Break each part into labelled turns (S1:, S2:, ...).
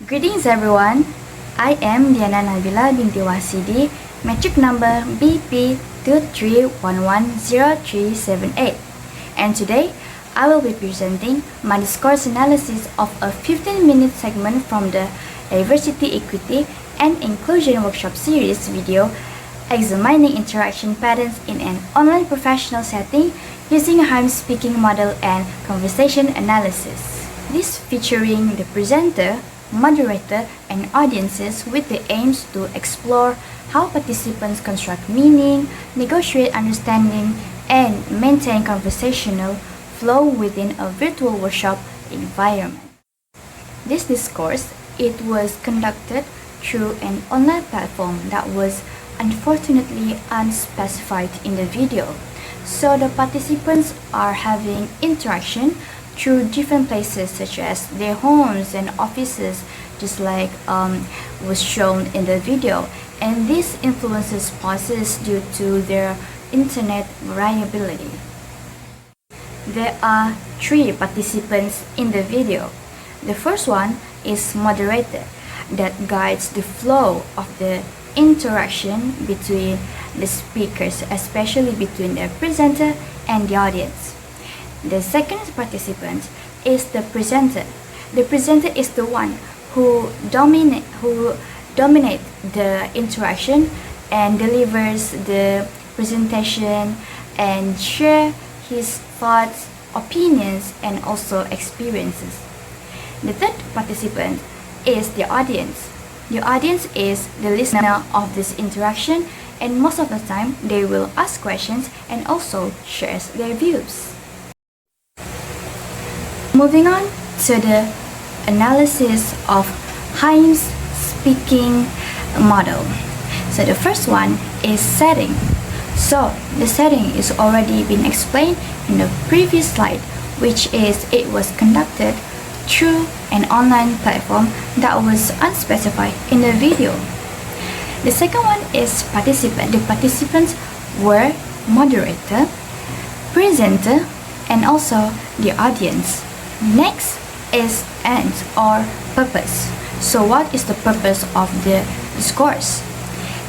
S1: Greetings everyone, I am Nabilah Binti Wasidi, metric number BP23110378, and today I will be presenting my discourse analysis of a 15-minute segment from the Diversity, Equity and Inclusion Workshop Series video examining interaction patterns in an online professional setting using a HIME speaking model and conversation analysis. This featuring the presenter, moderator, and audiences with the aims to explore how participants construct meaning, negotiate understanding, and maintain conversational flow within a virtual workshop environment. This discourse, it was conducted through an online platform that was unfortunately unspecified in the video. So the participants are having interaction through different places such as their homes and offices, just like was shown in the video, and this influences pauses due to their internet variability. There are 3 participants in the video. The first one is moderator that guides the flow of the interaction between the speakers, especially between the presenter and the audience. The second participant is the presenter. The presenter is the one who dominate the interaction and delivers the presentation and share his thoughts, opinions, and also experiences. The third participant is the audience. The audience is the listener of this interaction, and most of the time they will ask questions and also share their views. Moving on to the analysis of HIME's speaking model. So the first one is setting. So the setting is already been explained in the previous slide, which is it was conducted through an online platform that was unspecified in the video. The second one is participant. The participants were moderator, presenter, and also the audience. Next is end or purpose. So what is the purpose of the discourse?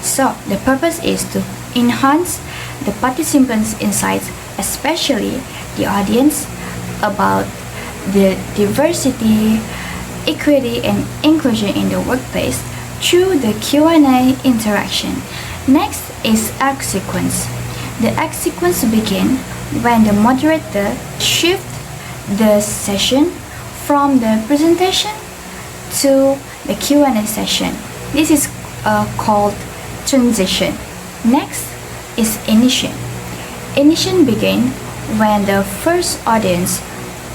S1: So the purpose is to enhance the participants' insights, especially the audience, about the diversity, equity, and inclusion in the workplace through the Q&A interaction. Next is act sequence. The act sequence begins when the moderator shifts the session from the presentation to the Q&A session. This is called transition. Next is initiation. Initiation begins when the first audience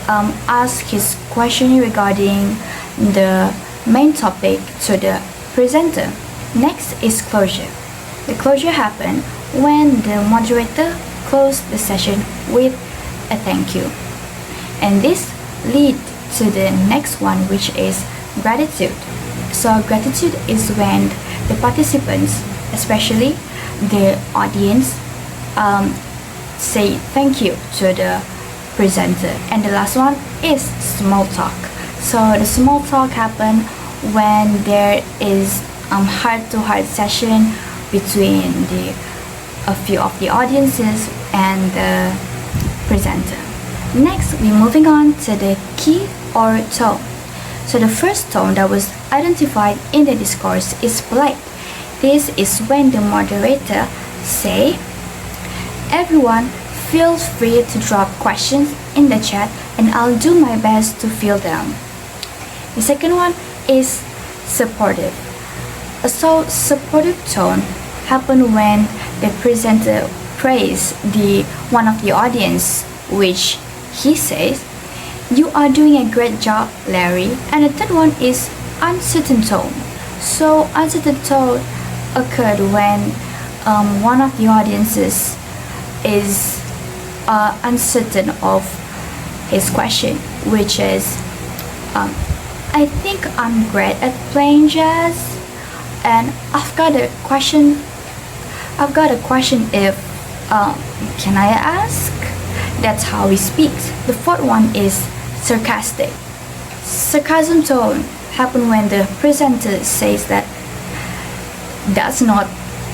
S1: asks his question regarding the main topic to the presenter. Next is closure. The closure happens when the moderator closes the session with a thank you. And this leads to the next one, which is gratitude. So gratitude is when the participants, especially the audience, say thank you to the presenter. And the last one is small talk. So the small talk happens when there is heart-to-heart session between a few of the audiences and the presenter. Next, we're moving on to the key or tone. So the first tone that was identified in the discourse is polite. This is when the moderator say, everyone feel free to drop questions in the chat and I'll do my best to field them. The second one is supportive. So supportive tone happen when the presenter praise one of the audience, which he says, you are doing a great job, Larry. And the third one is uncertain tone. So uncertain tone occurred when one of the audiences is uncertain of his question, which is, I think I'm great at playing jazz, and I've got a question if can I ask? That's how he speaks. The fourth one is sarcastic. Sarcasm tone happen when the presenter says that that's not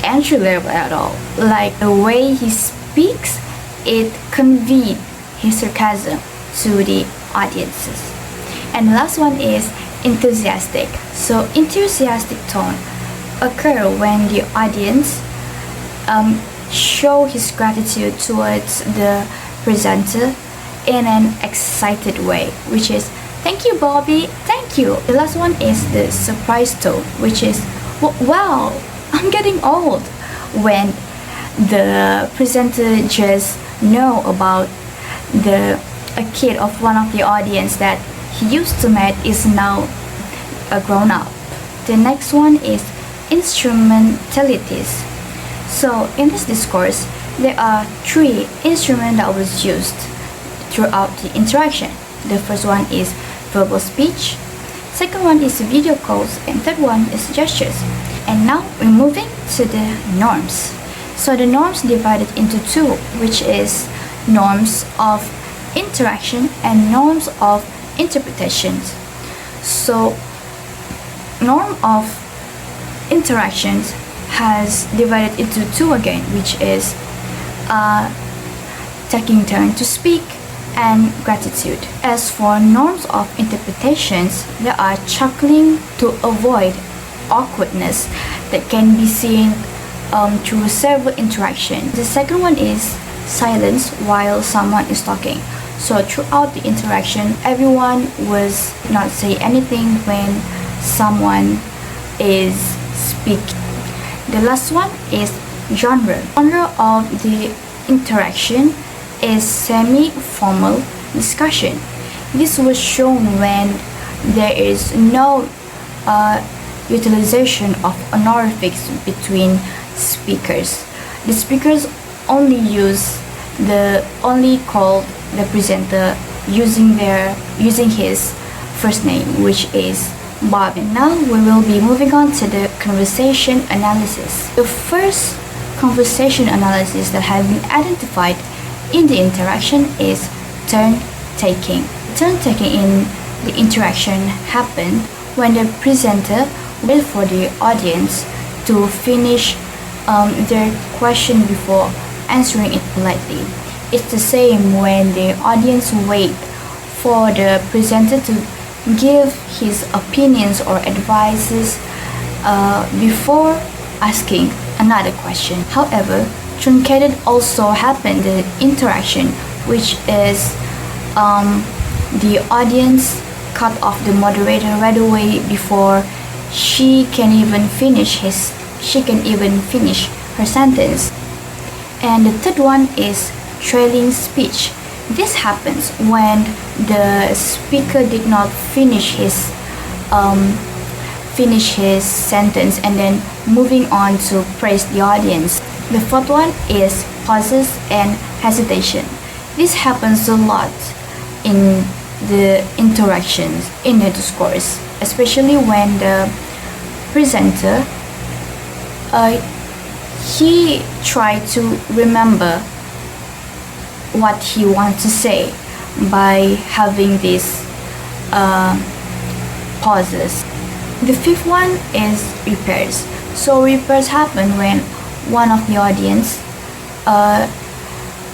S1: entry level at all. Like the way he speaks, it conveyed his sarcasm to the audiences. And the last one is enthusiastic. So enthusiastic tone occur when the audience show his gratitude towards the presenter in an excited way, which is thank you Bobby, thank you. The last one is the surprise tone, which is wow, I'm getting old, when the presenter just know about a kid of one of the audience that he used to meet is now a grown up. The next one is instrumentalities. So in this discourse, there are 3 instruments that was used throughout the interaction. The first one is verbal speech, second one is video calls, and third one is gestures. And now we're moving to the norms. So the norms divided into 2, which is norms of interaction and norms of interpretations. So norm of interactions has divided into 2 again, which is taking turn to speak and gratitude. As for norms of interpretations, there are chuckling to avoid awkwardness that can be seen through several interactions. The second one is silence while someone is talking. So throughout the interaction, everyone was not say anything when someone is speaking. The last one is genre. Genre of the interaction is semi-formal discussion. This was shown when there is no utilization of honorifics between speakers. The speakers only call the presenter using his first name, which is Bob. And now we will be moving on to the conversation analysis. The first conversation analysis that has been identified in the interaction is turn taking. Turn taking in the interaction happened when the presenter wait for the audience to finish their question before answering it politely. It's the same when the audience wait for the presenter to give his opinions or advices before asking another question. However, truncated also happened the interaction, which is the audience cut off the moderator right away before she can even finish her sentence. And the third one is trailing speech. This happens when the speaker did not finish his sentence and then moving on to praise the audience. The fourth one is pauses and hesitation. This happens a lot in the interactions in the discourse, especially when the presenter he tried to remember what he wants to say by having these pauses. The fifth one is repairs. So repairs happen when one of the audience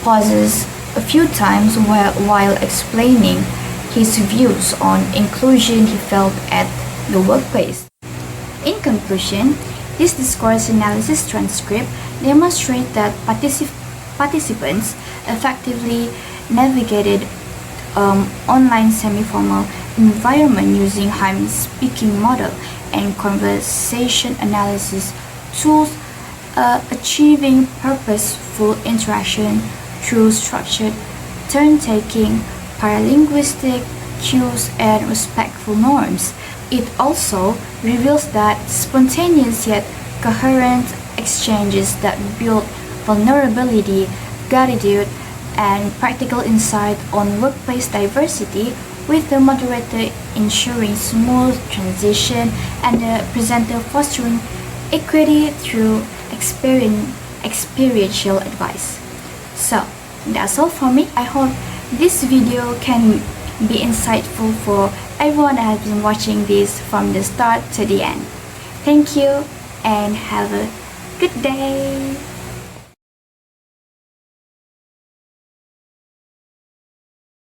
S1: pauses a few times while explaining his views on inclusion he felt at the workplace. In conclusion, this discourse analysis transcript demonstrates that participants effectively navigated online semi-formal environment using Haim's speaking model and conversation analysis tools, achieving purposeful interaction through structured turn-taking, paralinguistic cues, and respectful norms. It also reveals that spontaneous yet coherent exchanges that build vulnerability, gratitude, and practical insight on workplace diversity, with the moderator ensuring smooth transition and the presenter fostering equity through experiential advice. So that's all for me. I hope this video can be insightful for everyone that has been watching this from the start to the end. Thank you and have a good day.